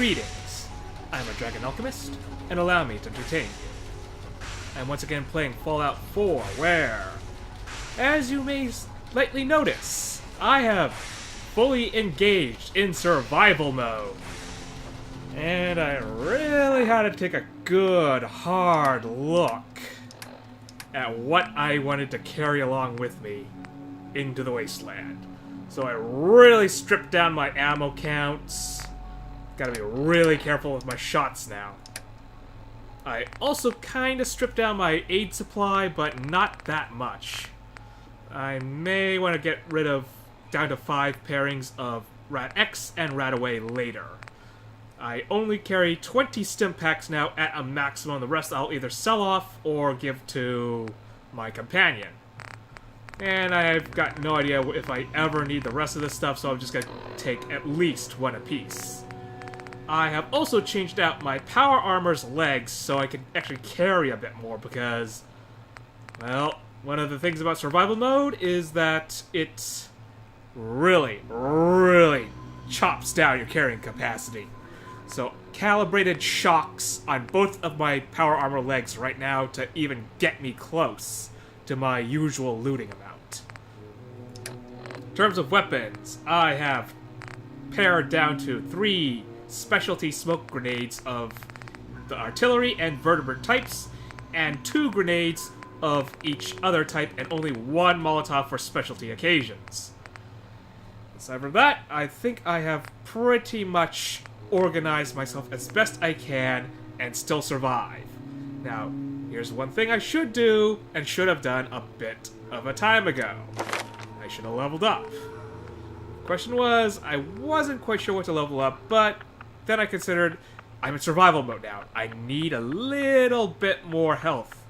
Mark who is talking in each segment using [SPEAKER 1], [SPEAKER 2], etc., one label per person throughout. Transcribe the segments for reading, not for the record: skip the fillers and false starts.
[SPEAKER 1] Greetings. I'm a dragon alchemist, and allow me to entertain you. I'm once again playing Fallout 4, where, as you may likely notice, I have fully engaged in survival mode. And I really had to take a good, hard look at what I wanted to carry along with me into the wasteland. So I really stripped down my ammo counts. Gotta be really careful with my shots now. I also kinda stripped down my aid supply, but not that much. I may want to get rid of down to 5 pairings of Rat X and Rat Away later. I only carry 20 stim packs now at a maximum. The rest I'll either sell off or give to my companion. And I've got no idea if I ever need the rest of this stuff, so I'm just gonna take at least one apiece. I have also changed out my power armor's legs so I can actually carry a bit more because, well, one of the things about survival mode is that it really chops down your carrying capacity. So, calibrated shocks on both of my power armor legs right now to even get me close to my usual looting amount. In terms of weapons, I have pared down to 3 specialty smoke grenades of the artillery and vertebrate types, and 2 grenades of each other type, and only 1 Molotov for specialty occasions. Aside from that, I think I have pretty much organize myself as best I can and still survive. Now, here's one thing I should do and should have done a bit of a time ago. I should have leveled up. The question was, I wasn't quite sure what to level up, but then I considered I'm in survival mode now. I need a little bit more health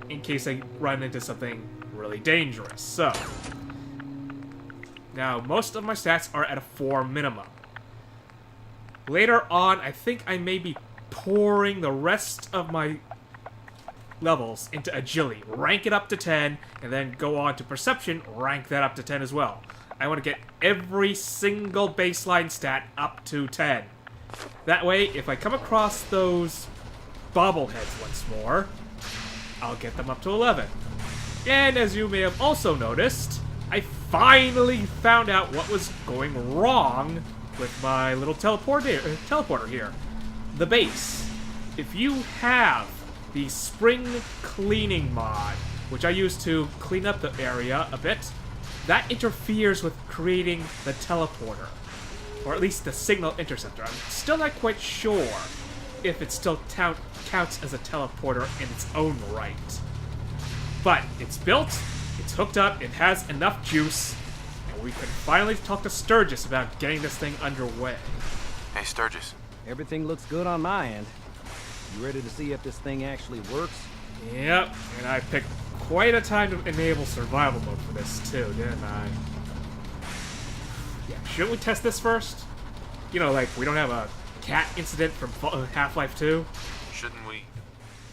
[SPEAKER 1] in case I run into something really dangerous. So, now most of my stats are at a 4 minimum. Later on, I think I may be pouring the rest of my levels into agility. Rank it up to 10, and then go on to perception, rank that up to 10 as well. I want to get every single baseline stat up to 10. That way, if I come across those bobbleheads once more, I'll get them up to 11. And as you may have also noticed, I finally found out what was going wrong with my little teleporter here. The base. If you have the spring cleaning mod, which I use to clean up the area a bit, that interferes with creating the teleporter. Or at least the signal interceptor. I'm still not quite sure if it still counts as a teleporter in its own right. But it's built, it's hooked up, it has enough juice, we can finally talk to Sturgis about getting this thing underway.
[SPEAKER 2] Hey, Sturgis.
[SPEAKER 3] Everything looks good on my end. You ready to see if this thing actually works?
[SPEAKER 1] Yep, and I picked quite a time to enable survival mode for this too, didn't I? Yeah, shouldn't we test this first? You know, like, we don't have a cat incident from Half-Life 2?
[SPEAKER 2] Shouldn't we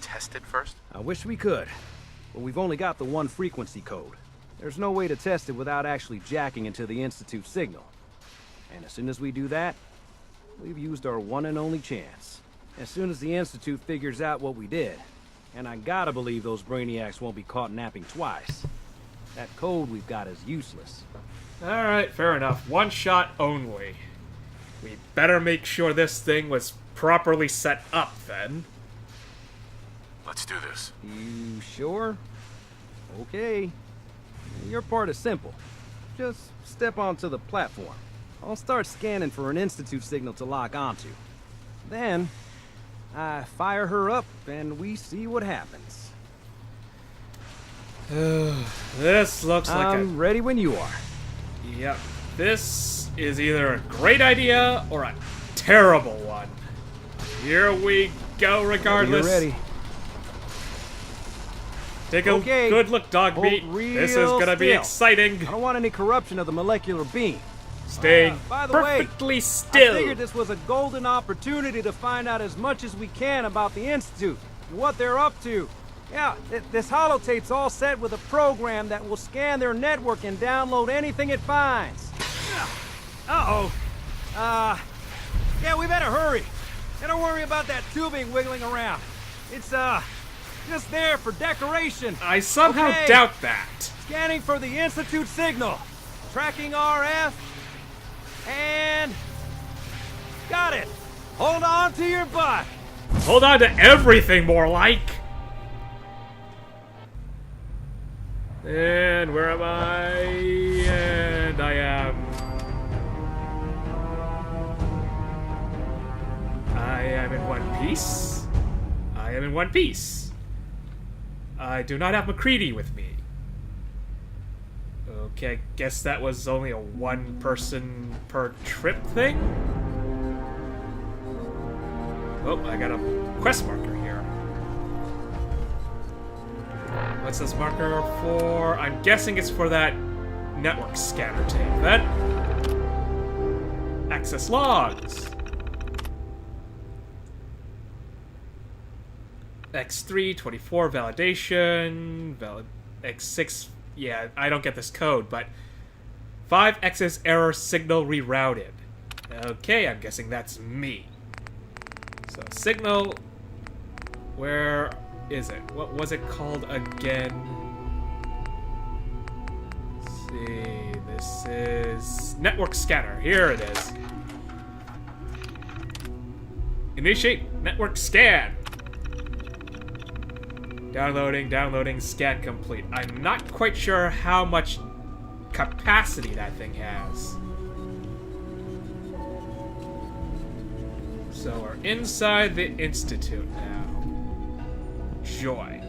[SPEAKER 2] test it first?
[SPEAKER 3] I wish we could, but we've only got the 1 frequency code. There's no way to test it without actually jacking into the Institute signal. And as soon as we do that, we've used our one and only chance. As soon as the Institute figures out what we did, and I gotta believe those brainiacs won't be caught napping twice, that code we've got is useless.
[SPEAKER 1] Alright, fair enough. 1 shot only. We better make sure this thing was properly set up then.
[SPEAKER 2] Let's do this.
[SPEAKER 3] You sure? Okay. Your part is simple. Just step onto the platform. I'll start scanning for an Institute signal to lock onto. Then, I fire her up and we see what happens.
[SPEAKER 1] This looks like
[SPEAKER 3] I'm ready when you are.
[SPEAKER 1] Yep. This is either a great idea or a terrible one. Here we go regardless.
[SPEAKER 3] You're ready.
[SPEAKER 1] Take a good look, Dogmeat. This is gonna be exciting.
[SPEAKER 3] I don't want any corruption of the molecular beam.
[SPEAKER 1] Staying perfectly still.
[SPEAKER 3] I figured this was a golden opportunity to find out as much as we can about the Institute and what they're up to. Yeah, this holotape's all set with a program that will scan their network and download anything it finds. Uh-oh. Yeah, we better hurry. And don't worry about that tubing wiggling around. It's, just there for decoration.
[SPEAKER 1] I somehow
[SPEAKER 3] Okay.
[SPEAKER 1] doubt that.
[SPEAKER 3] Scanning for the Institute signal. Tracking RF. And... got it. Hold on to your butt.
[SPEAKER 1] Hold on to everything, more like. And where am I? And I am in One Piece. I am in One Piece. I do not have McCready with me. Okay, I guess that was only a one person per trip thing. Oh, I got a quest marker here. What's this marker for? I'm guessing it's for that network scanner tape. Then access logs. X3, 24, validation, X6, yeah, I don't get this code, but 5X's error signal rerouted. Okay, I'm guessing that's me. So, signal, where is it? What was it called again? Let's see, this is network scanner. Here it is. Initiate network scan. Downloading, scan complete. I'm not quite sure how much capacity that thing has. So we're inside the Institute now. Joy.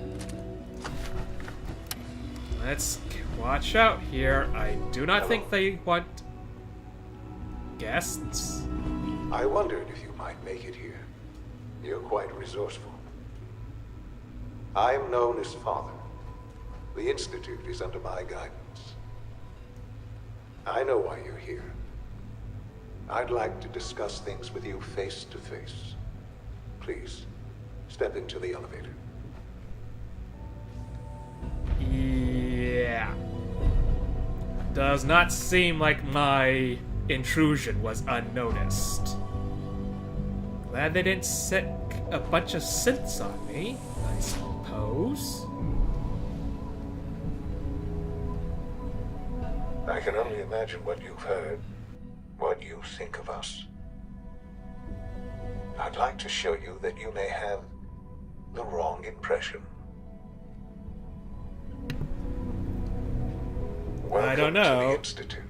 [SPEAKER 1] Let's watch out here. I do not think they want guests.
[SPEAKER 4] I wondered if you might make it here. You're quite resourceful. I'm known as Father. The Institute is under my guidance. I know why you're here. I'd like to discuss things with you face to face. Please, step into the elevator.
[SPEAKER 1] Yeah. Does not seem like my intrusion was unnoticed. Glad they didn't set a bunch of synths on me, I suppose.
[SPEAKER 4] I can only imagine what you've heard, what you think of us. I'd like to show you that you may have the wrong impression.
[SPEAKER 1] I don't
[SPEAKER 4] Welcome to
[SPEAKER 1] know.
[SPEAKER 4] the Institute.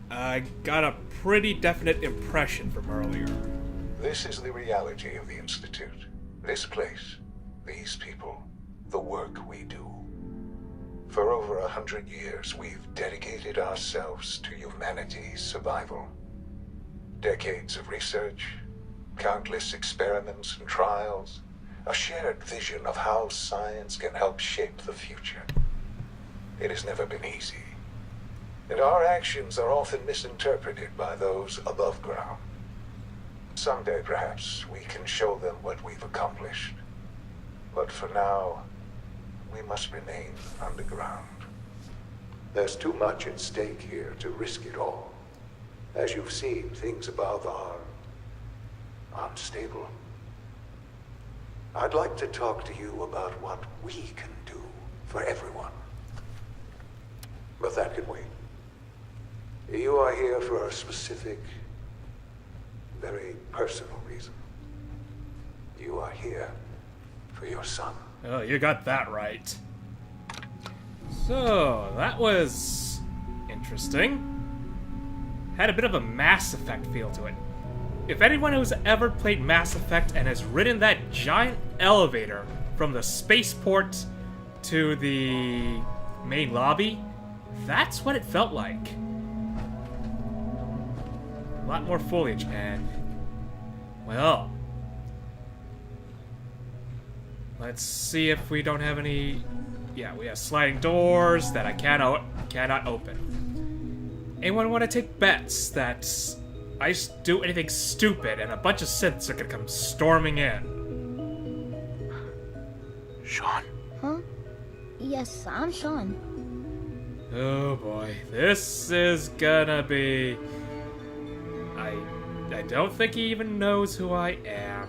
[SPEAKER 1] I got a pretty definite impression from earlier.
[SPEAKER 4] This is the reality of the Institute. This place, these people, the work we do. For over 100 years, we've dedicated ourselves to humanity's survival. Decades of research, countless experiments and trials, a shared vision of how science can help shape the future. It has never been easy, and our actions are often misinterpreted by those above ground. Someday, perhaps, we can show them what we've accomplished. But for now, we must remain underground. There's too much at stake here to risk it all. As you've seen, things above are unstable. I'd like to talk to you about what we can do for everyone. But that can wait. You are here for a specific, very personal reason. You are here for your son.
[SPEAKER 1] Oh, you got that right. So, that was interesting. Had a bit of a Mass Effect feel to it. If anyone who's ever played Mass Effect and has ridden that giant elevator from the spaceport to the main lobby, that's what it felt like. A lot more foliage, and well, let's see if we don't have any. Yeah, we have sliding doors that I cannot open. Anyone want to take bets that I just do anything stupid and a bunch of synths are gonna come storming in?
[SPEAKER 2] Sean?
[SPEAKER 5] Huh? Yes, I'm Sean.
[SPEAKER 1] Oh boy, this is gonna be. I I don't think he even knows who I am.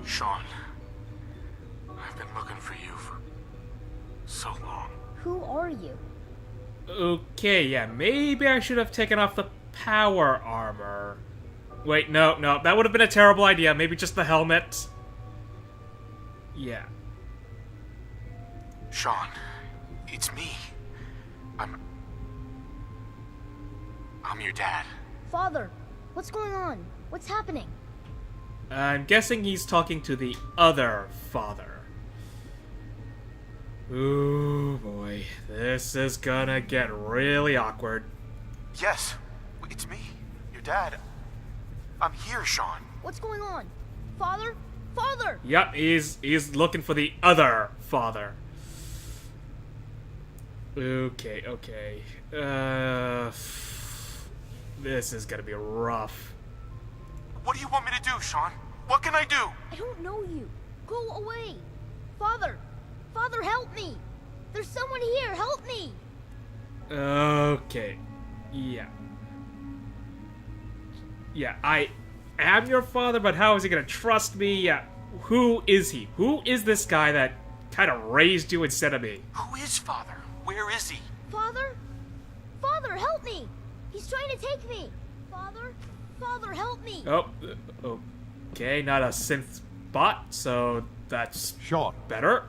[SPEAKER 2] Sean, I've been looking for you for so long.
[SPEAKER 5] Who are you?
[SPEAKER 1] Okay, yeah, maybe I should have taken off the power armor. Wait, no, that would have been a terrible idea. Maybe just the helmet. Yeah.
[SPEAKER 2] Sean, it's me. I'm your dad.
[SPEAKER 5] Father, what's going on? What's happening?
[SPEAKER 1] I'm guessing he's talking to the other father. Ooh, boy. This is gonna get really awkward.
[SPEAKER 2] Yes, it's me, your dad. I'm here, Sean.
[SPEAKER 5] What's going on? Father? Father!
[SPEAKER 1] Yup, he's looking for the other father. Okay. This is gonna be rough.
[SPEAKER 2] What do you want me to do, Sean? What can I do?
[SPEAKER 5] I don't know you. Go away. Father! Father, help me! There's someone here, help me!
[SPEAKER 1] Okay. Yeah, I am your father, but how is he gonna trust me? Yeah, who is he? Who is this guy that kind of raised you instead of me?
[SPEAKER 2] Who is Father? Where is he?
[SPEAKER 5] Father? Father, help me! He's trying to take me! Father? Father, help me!
[SPEAKER 1] Oh, okay, not a synth bot, so that's
[SPEAKER 6] Sean.
[SPEAKER 1] better.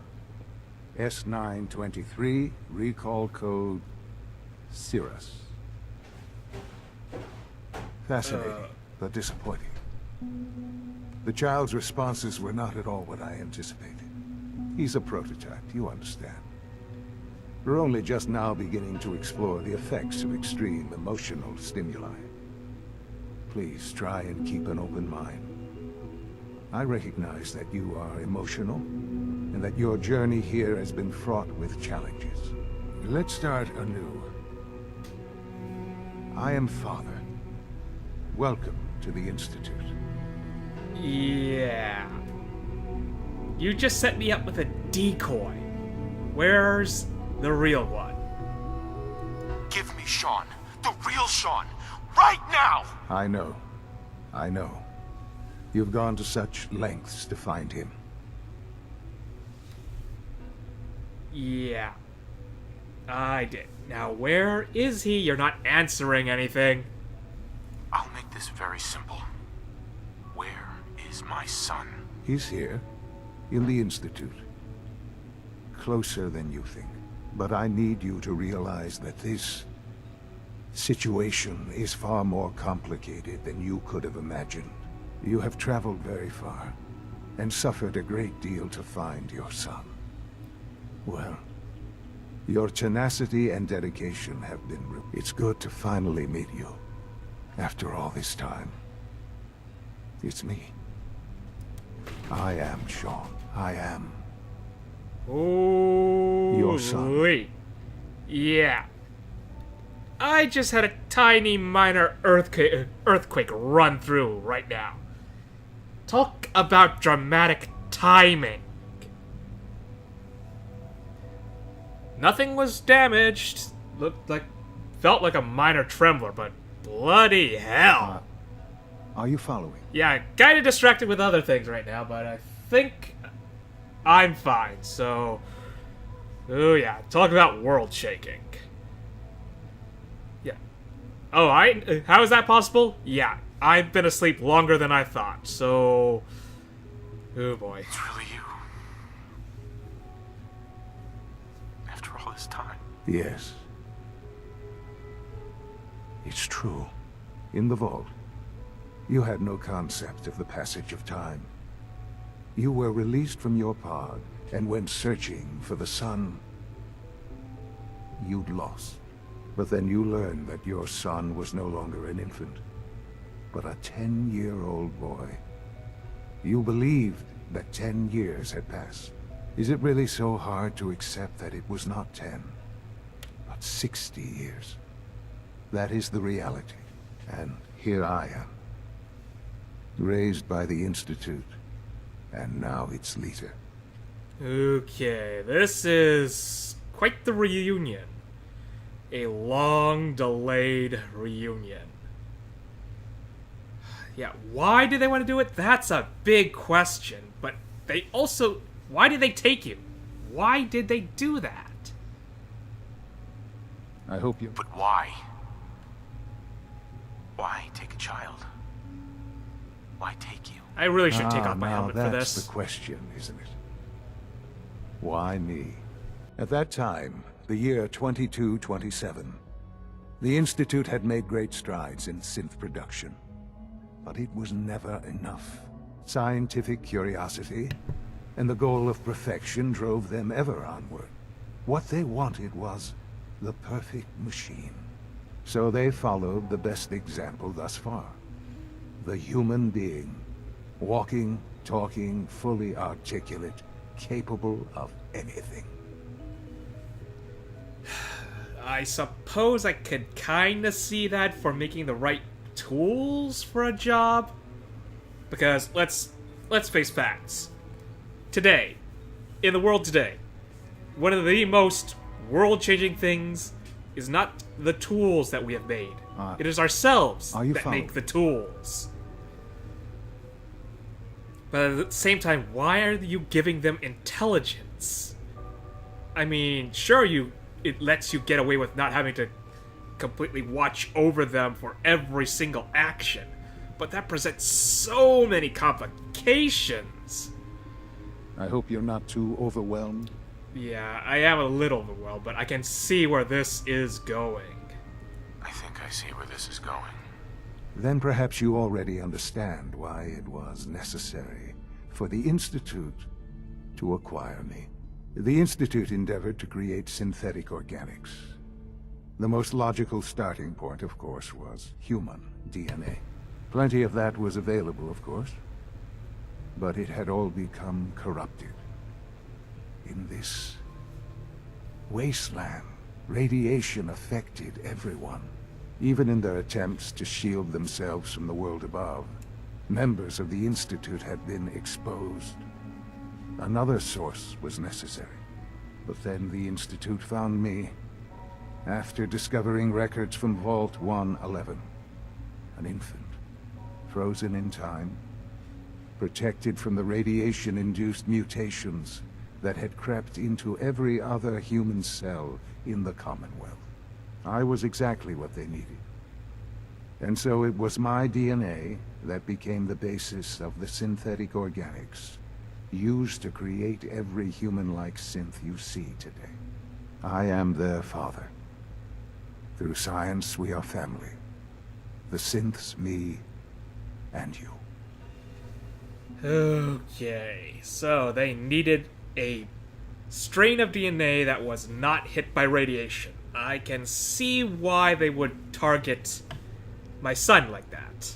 [SPEAKER 6] S923, recall code Cirrus. Fascinating, but disappointing. The child's responses were not at all what I anticipated. He's a prototype, you understand. We're only just now beginning to explore the effects of extreme emotional stimuli. Please try and keep an open mind. I recognize that you are emotional, and that your journey here has been fraught with challenges. Let's start anew. I am Father. Welcome to the Institute.
[SPEAKER 1] Yeah. You just set me up with a decoy. Where's the real one?
[SPEAKER 2] Give me Sean. The real Sean. Right now!
[SPEAKER 6] I know. You've gone to such lengths to find him.
[SPEAKER 1] Yeah. I did. Now, where is he? You're not answering anything.
[SPEAKER 2] I'll make this very simple. Where is my son?
[SPEAKER 6] He's here, in the Institute. Closer than you think. But I need you to realize that this situation is far more complicated than you could have imagined. You have traveled very far, and suffered a great deal to find your son. Well, your tenacity and dedication have been It's good to finally meet you. After all this time. It's me. I am Sean. I am your son.
[SPEAKER 1] Wait. Yeah. I just had a tiny minor earthquake run through right now. Talk about dramatic timing. Nothing was damaged. Felt like a minor trembler, but bloody hell.
[SPEAKER 6] Are you following?
[SPEAKER 1] Yeah, kinda distracted with other things right now, but I think I'm fine, so... Oh yeah, talk about world shaking. Yeah. Oh, how is that possible? Yeah, I've been asleep longer than I thought, so... Oh boy.
[SPEAKER 2] It's really you. After all this time.
[SPEAKER 6] Yes. It's true. In the vault, you had no concept of the passage of time. You were released from your pod and went searching for the son you'd lost. But then you learned that your son was no longer an infant, but a 10-year-old boy. You believed that 10 years had passed. Is it really so hard to accept that it was not 10, but 60 years? That is the reality. And here I am, raised by the Institute, and now its leader.
[SPEAKER 1] Okay, this is quite the reunion. A long-delayed reunion. Yeah, why did they want to do it? That's a big question. But they also... Why did they take you? Why did they do that?
[SPEAKER 3] I hope you...
[SPEAKER 2] But why? Why take a child? Why take you?
[SPEAKER 1] I really should take off my
[SPEAKER 6] now
[SPEAKER 1] helmet for
[SPEAKER 6] that's
[SPEAKER 1] this.
[SPEAKER 6] the question, isn't it? Why me? At that time, the year 2227, the Institute had made great strides in synth production. But it was never enough. Scientific curiosity and the goal of perfection drove them ever onward. What they wanted was the perfect machine. So they followed the best example thus far. The human being. Walking, talking, fully articulate, capable of anything.
[SPEAKER 1] I suppose I could kinda see that for making the right tools for a job. Because let's face facts. Today, in the world today, one of the most world-changing things is not the tools that we have made. It is ourselves that make the tools. But at the same time, why are you giving them intelligence? I mean, sure, it lets you get away with not having to completely watch over them for every single action. But that presents so many complications.
[SPEAKER 6] I hope you're not too overwhelmed.
[SPEAKER 1] Yeah, I am a little overwhelmed, but I can see where this is going.
[SPEAKER 2] I think I see where this is going.
[SPEAKER 6] Then perhaps you already understand why it was necessary for the Institute to acquire me. The Institute endeavored to create synthetic organics. The most logical starting point, of course, was human DNA. Plenty of that was available, of course. But it had all become corrupted. In this wasteland, radiation affected everyone. Even in their attempts to shield themselves from the world above, members of the Institute had been exposed. Another source was necessary. But then the Institute found me, after discovering records from Vault 111. An infant, frozen in time, protected from the radiation-induced mutations that had crept into every other human cell in the Commonwealth. I was exactly what they needed. And so it was my DNA that became the basis of the synthetic organics used to create every human-like synth you see today. I am their father. Through science, we are family. The synths, me, and you.
[SPEAKER 1] Okay, so they needed a strain of DNA that was not hit by radiation. I can see why they would target my son like that.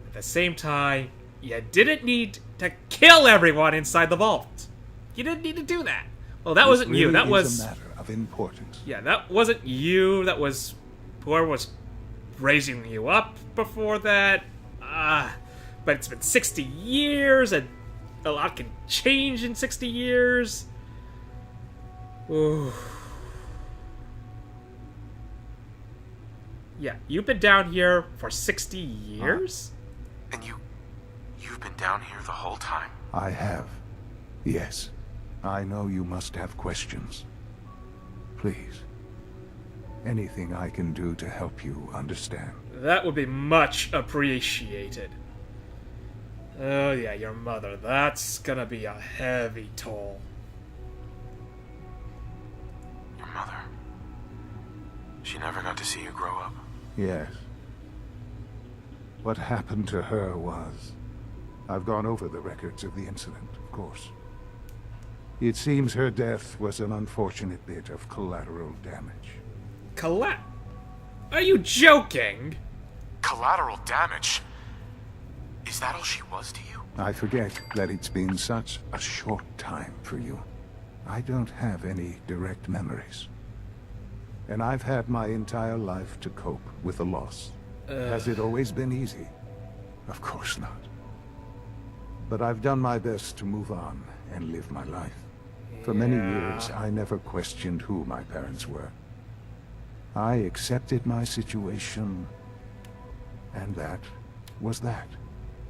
[SPEAKER 1] At the same time, you didn't need to kill everyone inside the vault. You didn't need to do that. Well, that wasn't you. That was
[SPEAKER 6] a matter of importance.
[SPEAKER 1] Yeah, that wasn't you. That was whoever was raising you up before that. But it's been 60 years, and a lot can change in 60 years. Ooh. Yeah, you've been down here for 60 years?
[SPEAKER 2] And you've been down here the whole time?
[SPEAKER 6] I have. Yes. I know you must have questions. Please. Anything I can do to help you understand.
[SPEAKER 1] That would be much appreciated. Oh yeah, your mother. That's gonna be a heavy toll.
[SPEAKER 2] Your mother? She never got to see you grow up?
[SPEAKER 6] Yes. What happened to her was... I've gone over the records of the incident, of course. It seems her death was an unfortunate bit of collateral damage.
[SPEAKER 1] Are you joking?
[SPEAKER 2] Collateral damage? Is that all she was to you?
[SPEAKER 6] I forget that it's been such a short time for you. I don't have any direct memories. And I've had my entire life to cope with the loss. Has it always been easy? Of course not. But I've done my best to move on and live my life. For many years, I never questioned who my parents were. I accepted my situation, and that was that.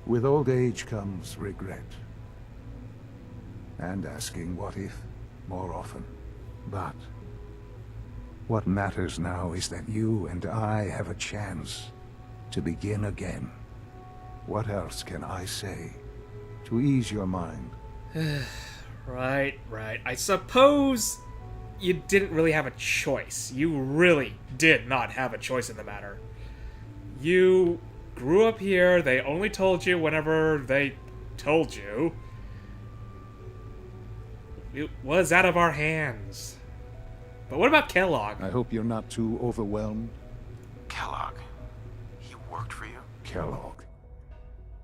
[SPEAKER 6] With old age comes regret. And asking what if more often. But what matters now is that you and I have a chance to begin again. What else can I say to ease your mind?
[SPEAKER 1] Right. I suppose you didn't really have a choice. You really did not have a choice in the matter. You grew up here, they only told you whenever they told you. It was out of our hands. But what about Kellogg?
[SPEAKER 6] I hope you're not too overwhelmed.
[SPEAKER 2] Kellogg. He worked for you?
[SPEAKER 6] Kellogg.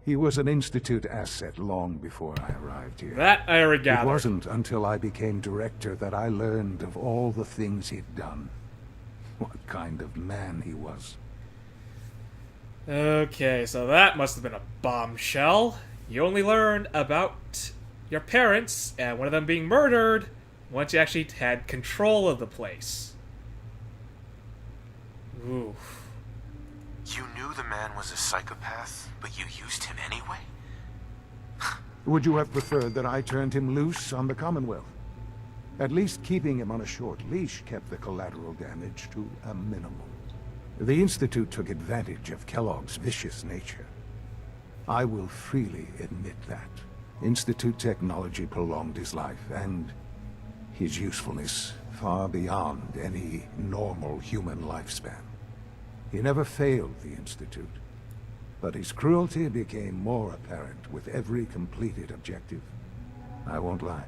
[SPEAKER 6] He was an Institute asset long before I arrived here.
[SPEAKER 1] That I already
[SPEAKER 6] It
[SPEAKER 1] gathered.
[SPEAKER 6] wasn't until I became director that I learned of all the things he'd done. What kind of man he was.
[SPEAKER 1] Okay, so that must have been a bombshell. You only learned about your parents and one of them being murdered once you actually had control of the place. Ooh.
[SPEAKER 2] You knew the man was a psychopath, but you used him anyway?
[SPEAKER 6] Would you have preferred that I turned him loose on the Commonwealth? At least keeping him on a short leash kept the collateral damage to a minimum. The Institute took advantage of Kellogg's vicious nature. I will freely admit that. Institute technology prolonged his life, and his usefulness far beyond any normal human lifespan. He never failed the Institute, but his cruelty became more apparent with every completed objective. I won't lie.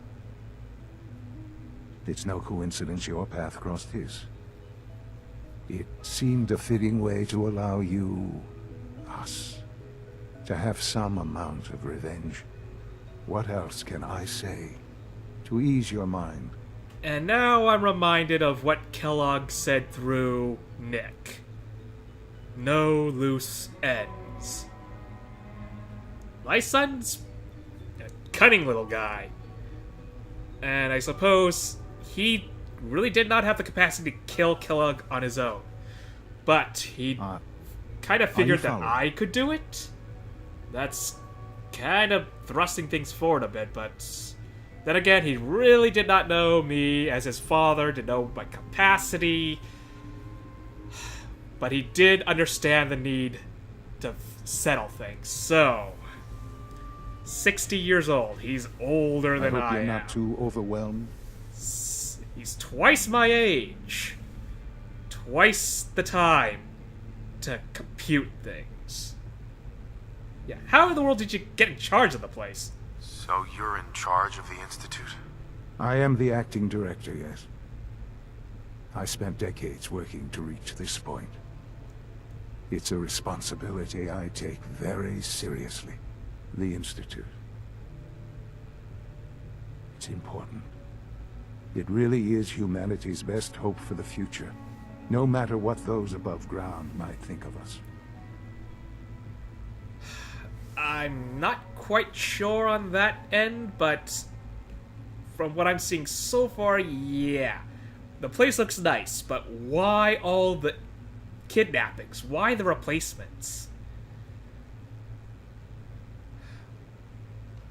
[SPEAKER 6] It's no coincidence your path crossed his. It seemed a fitting way to allow you, us, to have some amount of revenge. What else can I say to ease your mind?
[SPEAKER 1] And now I'm reminded of what Kellogg said through Nick. No loose ends. My son's a cunning little guy. And I suppose he really did not have the capacity to kill Kellogg on his own. But he kind of figured that I could do it. That's kind of thrusting things forward a bit, but then again, he really did not know me as his father, didn't know my capacity. But he did understand the need to settle things. So, 60 years old. He's older than I am.
[SPEAKER 6] I hope you're not too overwhelmed.
[SPEAKER 1] He's twice my age. Twice the time to compute things. Yeah, how in the world did you get in charge of the place?
[SPEAKER 2] So you're in charge of the Institute?
[SPEAKER 6] I am the acting director, yes. I spent decades working to reach this point. It's a responsibility I take very seriously. The Institute. It's important. It really is humanity's best hope for the future, no matter what those above ground might think of us.
[SPEAKER 1] I'm not quite sure on that end, but from what I'm seeing so far, yeah. The place looks nice, but why all the kidnappings? Why the replacements?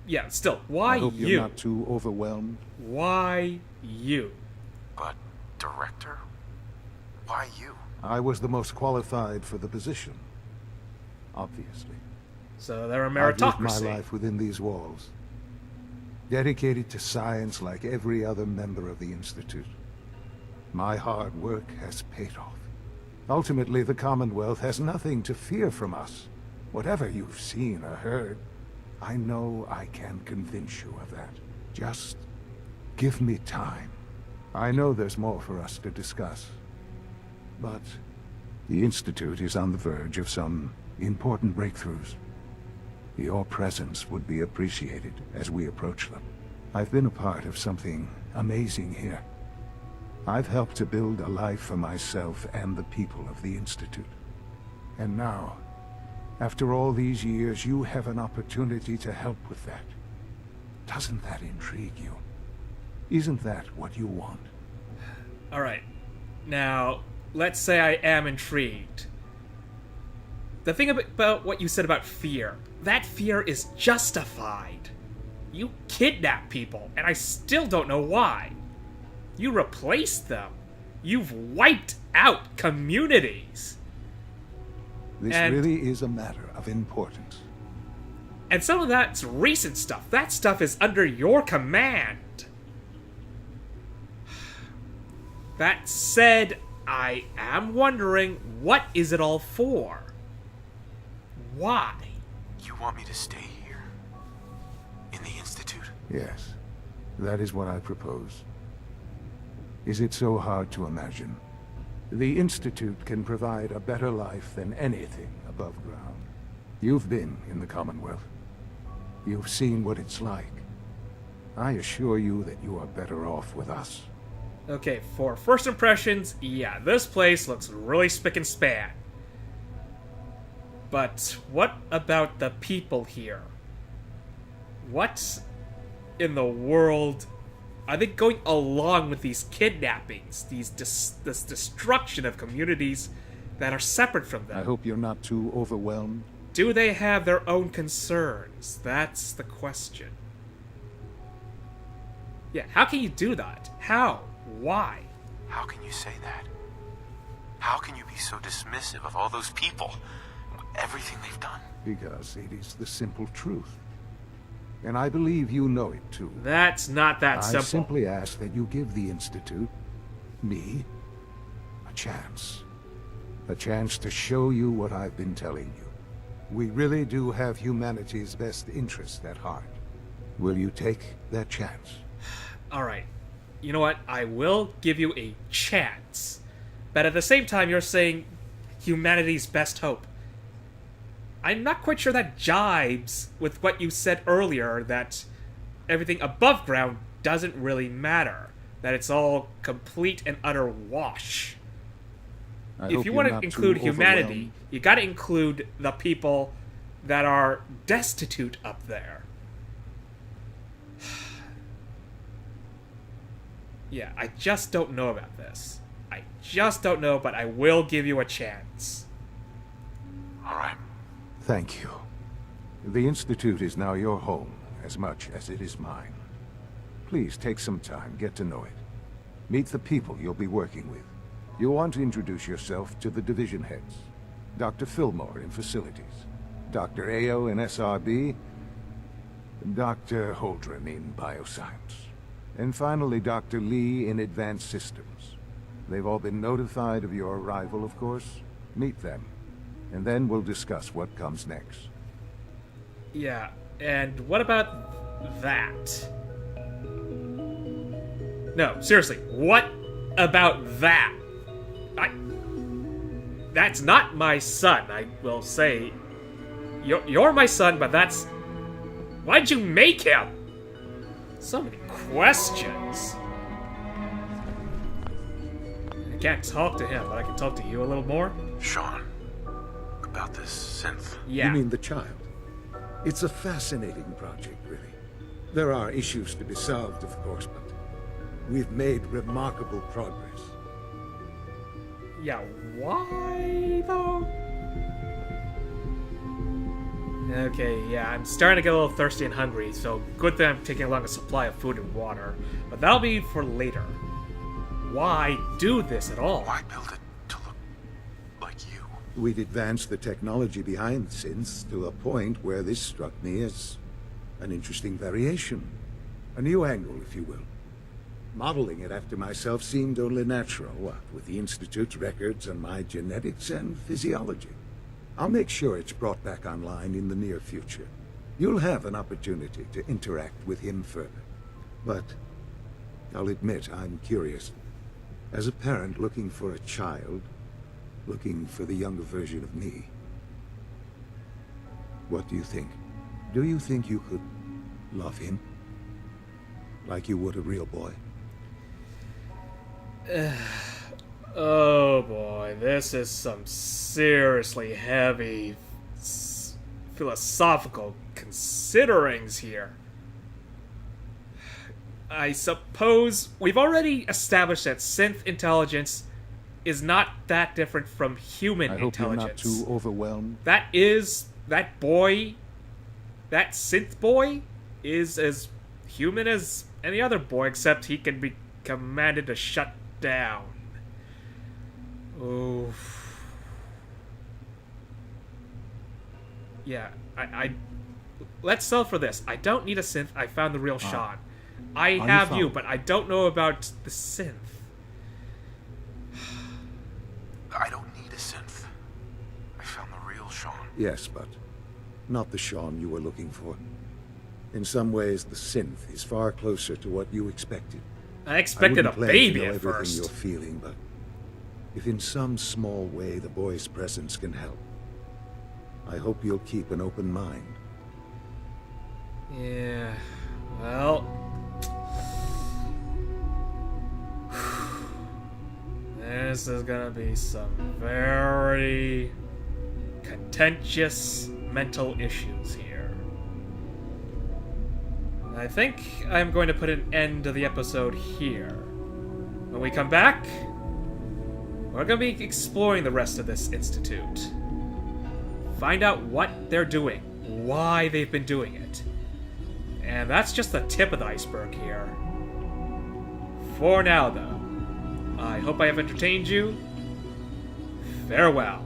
[SPEAKER 1] Yeah, still, why
[SPEAKER 6] I hope
[SPEAKER 1] you?
[SPEAKER 6] you're not too overwhelmed.
[SPEAKER 1] Why you?
[SPEAKER 2] But, director? Why you?
[SPEAKER 6] I was the most qualified for the position. Obviously.
[SPEAKER 1] So they're a
[SPEAKER 6] I've lived my
[SPEAKER 1] meritocracy.
[SPEAKER 6] life within these walls. Dedicated to science like every other member of the Institute. My hard work has paid off. Ultimately, the Commonwealth has nothing to fear from us. Whatever you've seen or heard, I know I can convince you of that. Just give me time. I know there's more for us to discuss. But the Institute is on the verge of some important breakthroughs. Your presence would be appreciated as we approach them. I've been a part of something amazing here. I've helped to build a life for myself and the people of the Institute. And now, after all these years, you have an opportunity to help with that. Doesn't that intrigue you? Isn't that what you want?
[SPEAKER 1] Alright. Now, let's say I am intrigued. The thing about what you said about fear, that fear is justified. You kidnap people, and I still don't know why. You replaced them. You've wiped out communities.
[SPEAKER 6] This really is a matter of importance.
[SPEAKER 1] And some of that's recent stuff. That stuff is under your command. That said, I am wondering, what is it all for? Why?
[SPEAKER 2] You want me to stay here? In the Institute?
[SPEAKER 6] Yes, that is what I propose. Is it so hard to imagine? The Institute can provide a better life than anything above ground. You've been in the Commonwealth. You've seen what it's like. I assure you that you are better off with us.
[SPEAKER 1] Okay, for first impressions, yeah, this place looks really spick and span. But what about the people here? What in the world are they going along with these kidnappings, this destruction of communities that are separate from them?
[SPEAKER 6] I hope you're not too overwhelmed.
[SPEAKER 1] Do they have their own concerns? That's the question. Yeah, how can you do that? How? Why?
[SPEAKER 2] How can you say that? How can you be so dismissive of all those people? Everything they've done?
[SPEAKER 6] Because it is the simple truth. And I believe you know it too.
[SPEAKER 1] That's not that simple.
[SPEAKER 6] I simply ask that you give the Institute, me, a chance. A chance to show you what I've been telling you. We really do have humanity's best interest at heart. Will you take that chance?
[SPEAKER 1] Alright. You know what? I will give you a chance. But at the same time, you're saying humanity's best hope. I'm not quite sure that jibes with what you said earlier, that everything above ground doesn't really matter. That it's all complete and utter wash. If you want to include humanity, you gotta include the people that are destitute up there. Yeah, I just don't know about this. I just don't know, but I will give you a chance.
[SPEAKER 2] All right.
[SPEAKER 6] Thank you. The Institute is now your home, as much as it is mine. Please take some time, get to know it. Meet the people you'll be working with. You'll want to introduce yourself to the division heads. Dr. Fillmore in Facilities, Dr. Ao in SRB, Dr. Holdren in Bioscience, and finally Dr. Lee in Advanced Systems. They've all been notified of your arrival, of course. Meet them, and then we'll discuss what comes next.
[SPEAKER 1] Yeah, and what about that? No, seriously, what about that? That's not my son, I will say. You're my son, but that's... Why'd you make him? So many questions. I can't talk to him, but I can talk to you a little more.
[SPEAKER 2] Sean, about this synth.
[SPEAKER 1] Yeah.
[SPEAKER 7] You mean the child? It's a fascinating project, really. There are issues to be solved, of course, but we've made remarkable progress.
[SPEAKER 1] Yeah, why, though? Okay, yeah, I'm starting to get a little thirsty and hungry, so good thing I'm taking along a supply of food and water. But that'll be for later. Why do this at all?
[SPEAKER 2] Why build it to look like you?
[SPEAKER 7] We'd advanced the technology behind synths to a point where this struck me as an interesting variation. A new angle, if you will. Modeling it after myself seemed only natural, what with the Institute's records and my genetics and physiology. I'll make sure it's brought back online in the near future. You'll have an opportunity to interact with him further. But I'll admit I'm curious. As a parent looking for a child, looking for the younger version of me, what do you think? Do you think you could love him? Like you would a real boy?
[SPEAKER 1] Oh boy, this is some seriously heavy philosophical considerings here. I suppose we've already established that synth intelligence is not that different from human
[SPEAKER 6] I hope you're not
[SPEAKER 1] intelligence.
[SPEAKER 6] too overwhelmed.
[SPEAKER 1] That boy, that synth boy, is as human as any other boy, except he can be commanded to shut down. Oh. Yeah, let's sell for this. I don't need a synth. I found the real Sean. I have you, but I don't know about the synth.
[SPEAKER 2] I don't need a synth. I found the real Sean.
[SPEAKER 7] Yes, but not the Sean you were looking for. In some ways, the synth is far closer to what you expected.
[SPEAKER 1] I expected a
[SPEAKER 7] wouldn't claim to
[SPEAKER 1] baby
[SPEAKER 7] know
[SPEAKER 1] at
[SPEAKER 7] everything
[SPEAKER 1] first.
[SPEAKER 7] you're feeling, but if in some small way the boy's presence can help, I hope you'll keep an open mind.
[SPEAKER 1] Yeah, well... This is gonna be some very contentious mental issues here. I think I'm going to put an end to the episode here. When we come back, we're going to be exploring the rest of this institute. Find out what they're doing, why they've been doing it. And that's just the tip of the iceberg here. For now, though, I hope I have entertained you. Farewell.